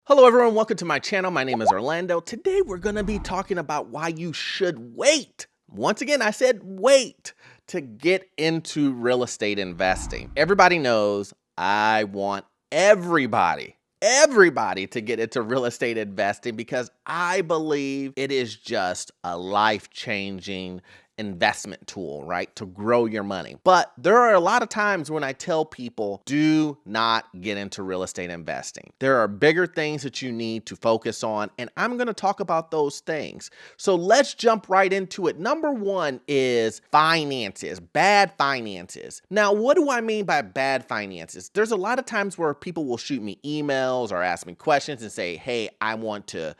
Hello everyone, welcome to my channel. My name is Orlando. Today we're gonna be talking about why you should wait. Once again, I said wait to get into real estate investing. Everybody knows I want everybody to get into real estate investing because I believe it is just a life-changing investment tool, right? To grow your money. But there are a lot of times when I tell people, do not get into real estate investing. There are bigger things that you need to focus on, and I'm going to talk about those things. So let's jump right into it. Number one is finances, bad finances. Now, what do I mean by bad finances? There's a lot of times where people will shoot me emails or ask me questions and say, hey, I want to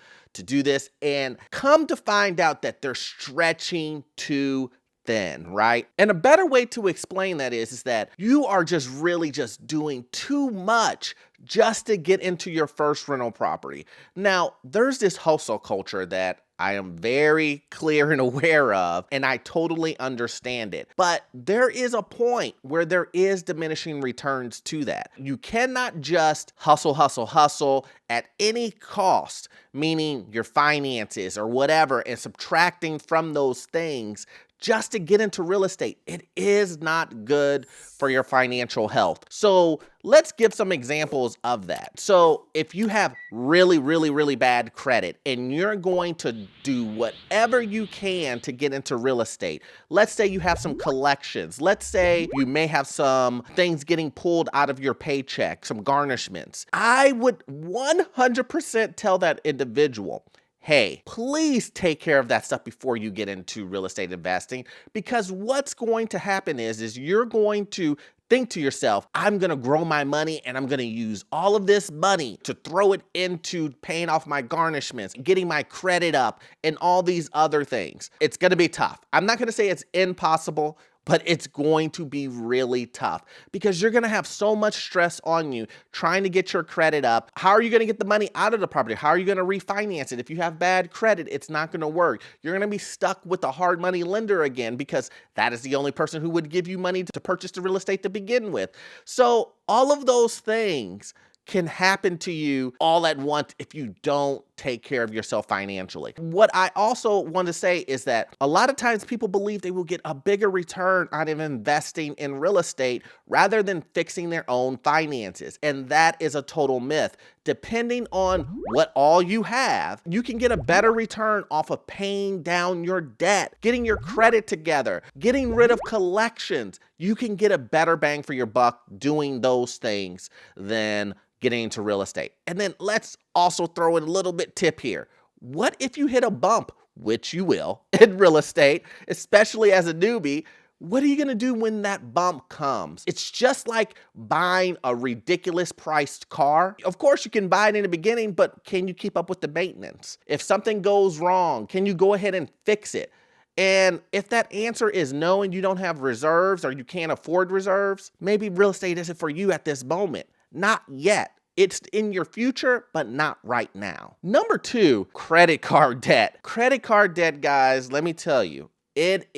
do this, and come to find out that they're stretching too thin, right? And a better way to explain that is that you are just really just doing too much just to get into your first rental property. Now, there's this hustle culture that I am very clear and aware of, and I totally understand it. But there is a point where there is diminishing returns to that. You cannot just hustle at any cost, meaning your finances or whatever, and subtracting from those things just to get into real estate. It is not good for your financial health. So let's give some examples of that. So if you have really bad credit and you're going to do whatever you can to get into real estate, let's say you have some collections. Let's say you may have some things getting pulled out of your paycheck, some garnishments. I would 100% tell that individual, hey, please take care of that stuff before you get into real estate investing, because what's going to happen is you're going to think to yourself, I'm going to grow my money and I'm going to use all of this money to throw it into paying off my garnishments, getting my credit up, and all these other things. It's going to be tough. I'm not going to say it's impossible, but it's going to be really tough because you're going to have so much stress on you trying to get your credit up. How are you going to get the money out of the property? How are you going to refinance it? If you have bad credit, it's not going to work. You're going to be stuck with a hard money lender again because that is the only person who would give you money to purchase the real estate to begin with. So all of those things can happen to you all at once if you don't take care of yourself financially. What I also want to say is that a lot of times people believe they will get a bigger return out of investing in real estate rather than fixing their own finances. And that is a total myth. Depending on what all you have, you can get a better return off of paying down your debt, getting your credit together, getting rid of collections. You can get a better bang for your buck doing those things than getting into real estate. And then let's also throw in a little bit tip here. What if you hit a bump, which you will in real estate, especially as a newbie? What are you going to do when that bump comes? It's just like buying a ridiculous priced car. Of course, you can buy it in the beginning, but can you keep up with the maintenance? If something goes wrong, can you go ahead and fix it? And if that answer is no and you don't have reserves or you can't afford reserves, maybe real estate isn't for you at this moment. Not yet. It's in your future, but not right now. Number two, credit card debt. Credit card debt, guys, let me tell you, it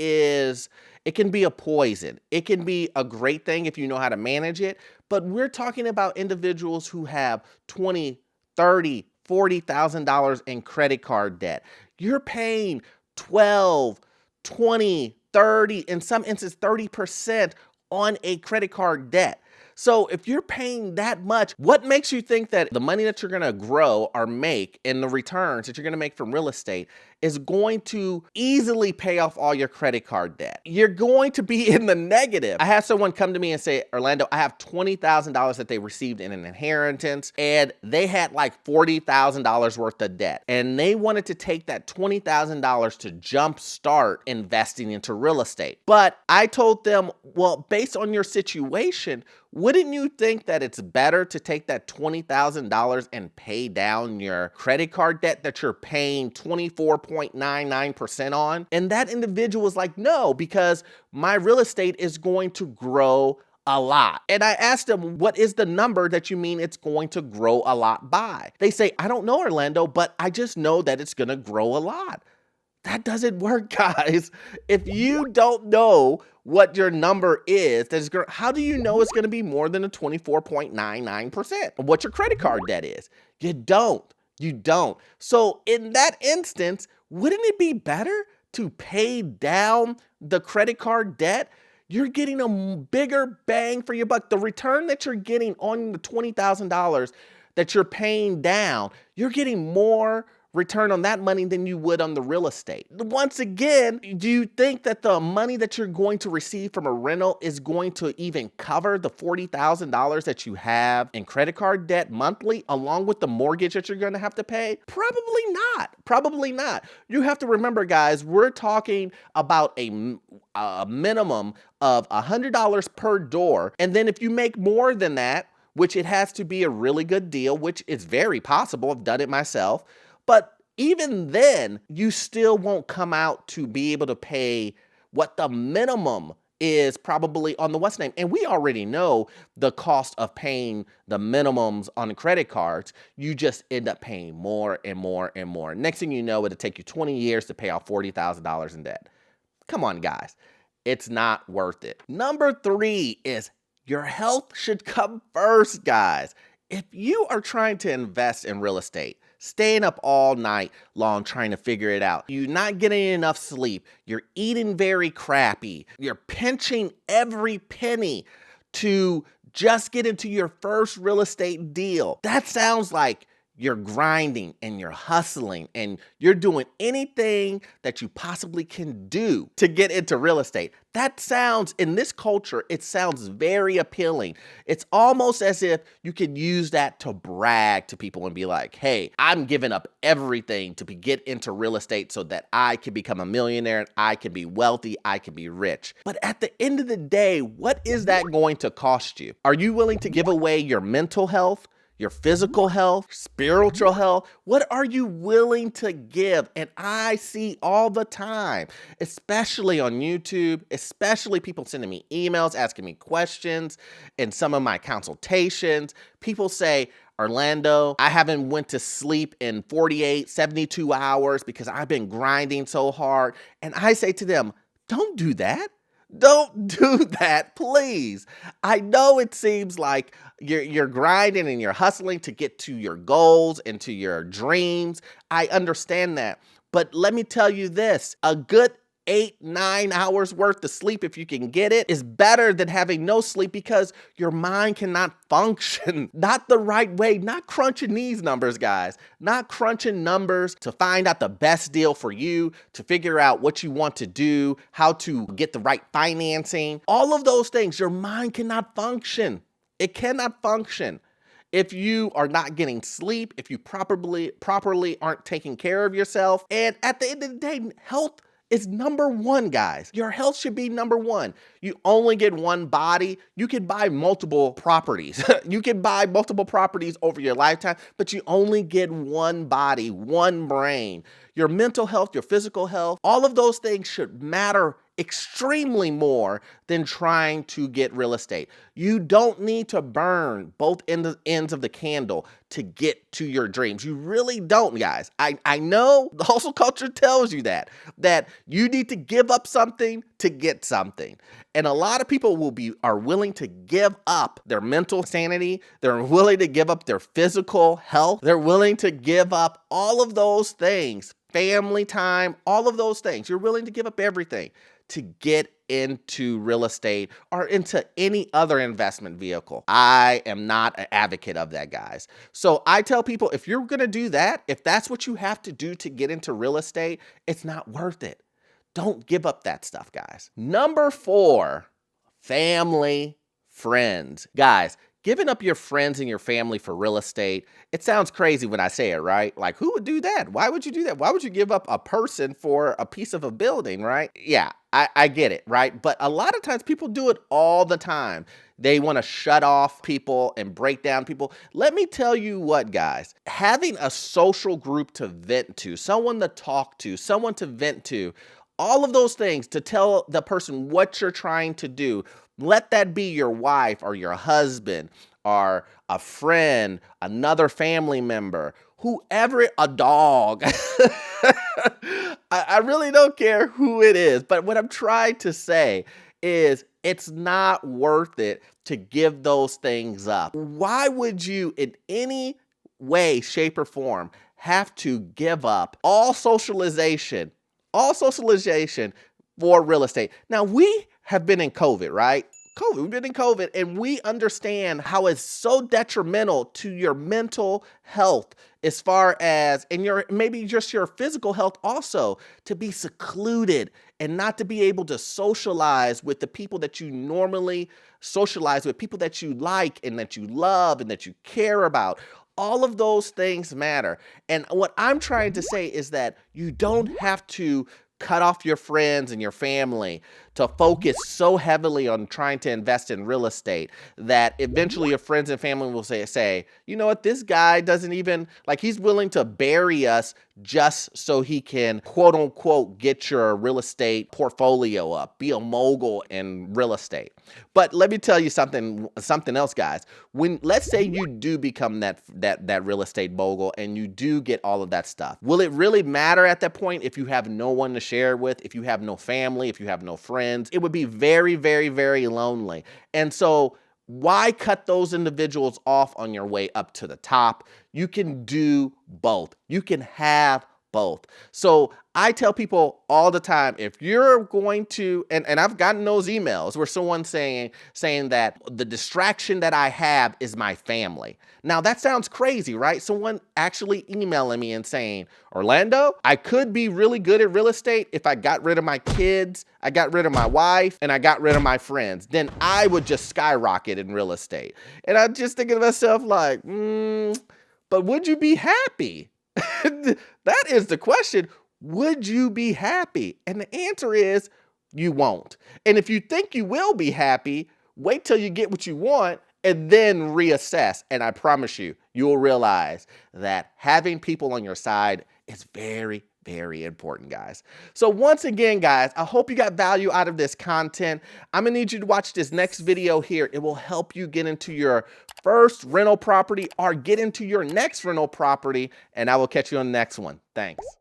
can be a poison. It can be a great thing if you know how to manage it, but we're talking about individuals who have $20,000, $30,000, $40,000 in credit card debt. You're paying 12, 20, 30, in some instances 30% on a credit card debt. So if you're paying that much, what makes you think that the money that you're going to grow or make and the returns that you're going to make from real estate is going to easily pay off all your credit card debt? You're going to be in the negative. I had someone come to me and say, Orlando, I have $20,000 that they received in an inheritance, and they had like $40,000 worth of debt. And they wanted to take that $20,000 to jumpstart investing into real estate. But I told them, well, based on your situation, wouldn't you think that it's better to take that $20,000 and pay down your credit card debt that you're paying 24.99% on? And that individual was like, no, because my real estate is going to grow a lot. And I asked them, what is the number that you mean it's going to grow a lot by? They say, I don't know, Orlando, but I just know that it's going to grow a lot. That doesn't work, guys. If you don't know what your number is, how do you know it's going to be more than a 24.99% of what your credit card debt is? You don't. You don't. So in that instance, wouldn't it be better to pay down the credit card debt? You're getting a bigger bang for your buck. The return that you're getting on the $20,000 that you're paying down, you're getting more return on that money than you would on the real estate. Once again, do you think that the money that you're going to receive from a rental is going to even cover the $40,000 that you have in credit card debt monthly, along with the mortgage that you're going to have to pay? Probably not. Probably not. You have to remember, guys, we're talking about a minimum of $100 per door. And then if you make more than that, which it has to be a really good deal, which is very possible. I've done it myself. But even then, you still won't come out to be able to pay what the minimum is probably on the what's name. And we already know the cost of paying the minimums on the credit cards. You just end up paying more and more and more. Next thing you know, it'll take you 20 years to pay off $40,000 in debt. Come on, guys. It's not worth it. Number 3 is your health should come first, guys. If you are trying to invest in real estate, staying up all night long trying to figure it out, you're not getting enough sleep, you're eating very crappy, you're pinching every penny to just get into your first real estate deal, that sounds like you're grinding and you're hustling and you're doing anything that you possibly can do to get into real estate. That sounds, in this culture, it sounds very appealing. It's almost as if you could use that to brag to people and be like, hey, I'm giving up everything to get into real estate so that I can become a millionaire and I can be wealthy, I can be rich. But at the end of the day, what is that going to cost you? Are you willing to give away your mental health, your physical health, spiritual health? What are you willing to give? And I see all the time, especially on YouTube, especially people sending me emails, asking me questions, and some of my consultations. People say, Orlando, I haven't went to sleep in 48, 72 hours because I've been grinding so hard. And I say to them, don't do that. Don't do that, please. I know it seems like you're grinding and you're hustling to get to your goals and to your dreams. I understand that. But let me tell you this, a good 8-9 hours worth of sleep, if you can get it, is better than having no sleep because your mind cannot function not the right way, not crunching these numbers, guys, not crunching numbers to find out the best deal for you, to figure out what you want to do, how to get the right financing, all of those things. Your mind cannot function. It cannot function. If you are not getting sleep, if you properly aren't taking care of yourself, and at the end of the day, health is number one, guys. Your health should be number one. You only get one body. You can buy multiple properties. You can buy multiple properties over your lifetime, but you only get one body, one brain. Your mental health, your physical health, all of those things should matter extremely more than trying to get real estate. You don't need to burn both ends of the candle to get to your dreams. You really don't, guys. I know the hustle culture tells you that you need to give up something to get something. And a lot of people are willing to give up their mental sanity. They're willing to give up their physical health. They're willing to give up all of those things, family time, all of those things. You're willing to give up everything to get into real estate or into any other investment vehicle. I am not an advocate of that, guys. So I tell people, if you're going to do that, if that's what you have to do to get into real estate, it's not worth it. Don't give up that stuff, guys. Number 4, family, friends. Guys, giving up your friends and your family for real estate, it sounds crazy when I say it, right? Like, who would do that? Why would you do that? Why would you give up a person for a piece of a building, right? Yeah, I get it, right? But a lot of times people do it all the time. They want to shut off people and break down people. Let me tell you what, guys, having a social group to vent to, someone to talk to, someone to vent to, all of those things to tell the person what you're trying to do. Let that be your wife or your husband or a friend, another family member, whoever, a dog. I really don't care who it is. But what I'm trying to say is it's not worth it to give those things up. Why would you, in any way, shape, or form, have to give up all socialization for real estate? Now, we have been in COVID, right? We've been in COVID, and we understand how it's so detrimental to your mental health, as far as, and your maybe just your physical health also, to be secluded and not to be able to socialize with the people that you normally socialize with, people that you like and that you love and that you care about. All of those things matter. And what I'm trying to say is that you don't have to cut off your friends and your family to focus so heavily on trying to invest in real estate that eventually your friends and family will say, you know what, this guy doesn't even, like, he's willing to bury us just so he can, quote unquote, get your real estate portfolio up, be a mogul in real estate. But let me tell you something else, guys. When, let's say you do become that real estate mogul and you do get all of that stuff, will it really matter at that point if you have no one to share with, if you have no family, if you have no friends? It would be very, very, very lonely. And so why cut those individuals off on your way up to the top? You can do both. You can have both. So I tell people all the time, if you're going to, and I've gotten those emails where someone's saying that the distraction that I have is my family. Now that sounds crazy, right? Someone actually emailing me and saying, Orlando, I could be really good at real estate if I got rid of my kids, I got rid of my wife, and I got rid of my friends. Then I would just skyrocket in real estate. And I'm just thinking to myself like, but would you be happy? That is the question. Would you be happy? And the answer is you won't. And if you think you will be happy, wait till you get what you want and then reassess. And I promise you, you'll realize that having people on your side is very, very important, guys. So once again, guys, I hope you got value out of this content. I'm gonna need you to watch this next video here. It will help you get into your first rental property or get into your next rental property, and I will catch you on the next one. Thanks.